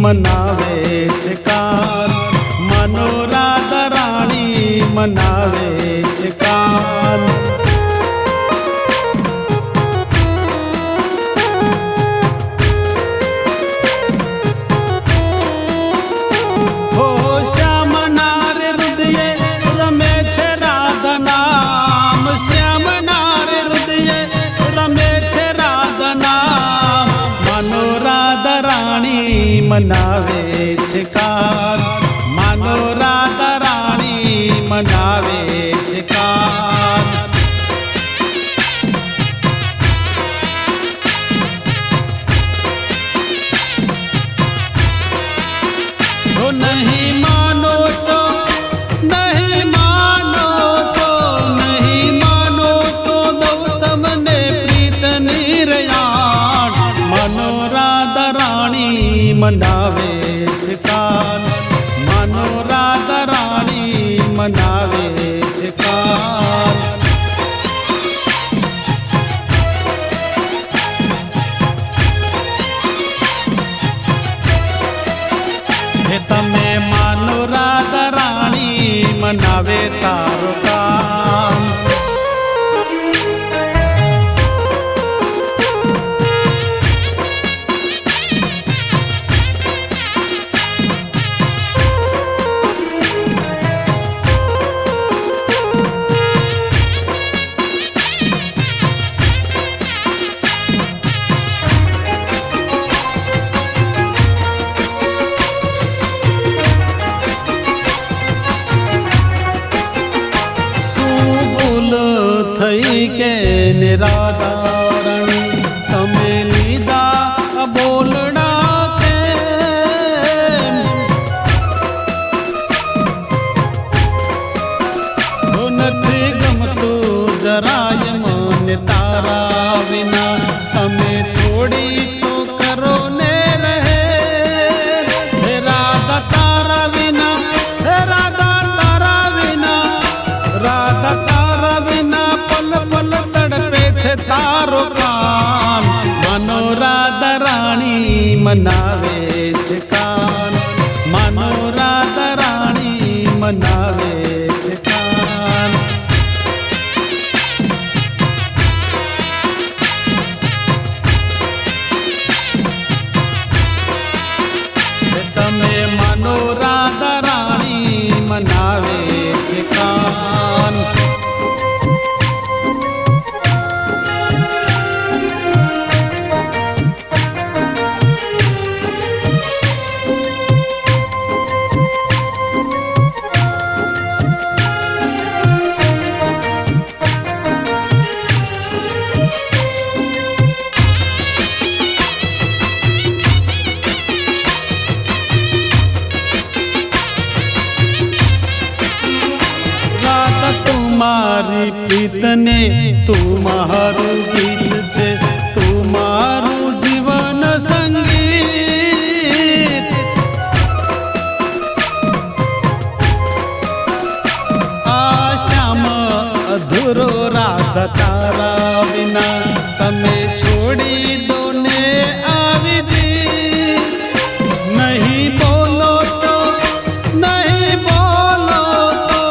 મનાવે છે કાન, માનો રાધા રાણી મનાવે છે કાન. હો શ્યામના રે હૃદયે રમે છે રાધા નામ, શ્યામના રે હૃદયે રમે છે રાધા નામ. માનો રાધા રાણી મનાવે છે કાન, માનો રાધા રાણી મનાવે છે કાન. તો નહીં માનો તો નહીં માનો તો નહીં માનો તો દઉં તમને પ્રીતની રયાણ. માનો રાધા રાણી મનાવે છે કાન, માનો રાધા રાણી મનાવે છે કાન. હે તમે માનો રાધા રાણી મનાવે તારો કાન. થઈ કે નિરાધારણી તમે લીધા બોલડા કેમ. તો નથી ગમતું જરાય મને તારા વિના, તમે થોડી તો કરો ને રહે. હે રાધા તારા વિના, હે રાધા તારા વિના, રાધા તારા વિના પલ પલ તડપે છે તારો કાન. માનો રાધા રાણી મનાવે છે કાન, માનો રાધા રાણી મનાવે છે કાન. તમે માનો રાધા રાણી મનાવે છે કાન. મારી પ્રીતને તું મારું ગીત છે, તું મારું જીવન સંગીત. આ શ્યામ અધૂરો રાધા તારા વિના, તમે છોડી દો ને આવી જી. નહીં બોલો તો નહીં બોલો તો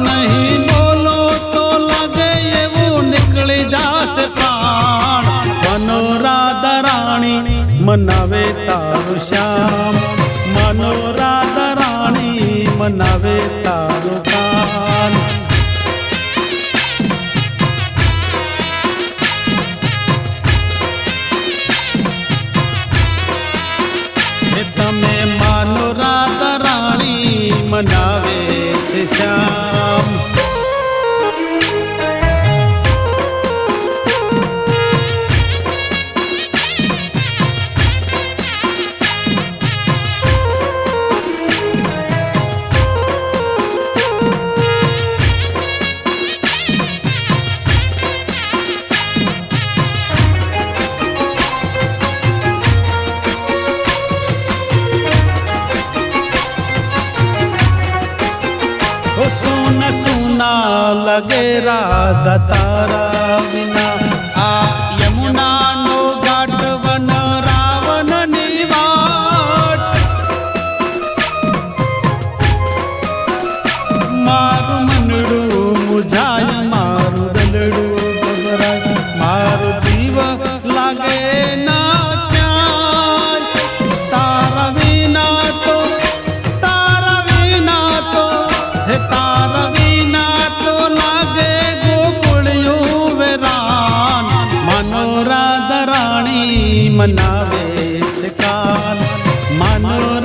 નહીં બોલો તો લાગે એવું નીકળી જાશે પ્રાણ. માનો રાધા રાણી મનાવે તારો શ્યામ, માનો રાધા રાણી મનાવે તારો કાન. તમે માનો રાધા રાણી મનાવે છે શ્યામ. सुना सुना लगे राधा तारा बिना आ यमुना नो घाट वन रावण नी वाट મનાવે છે કાલ માનો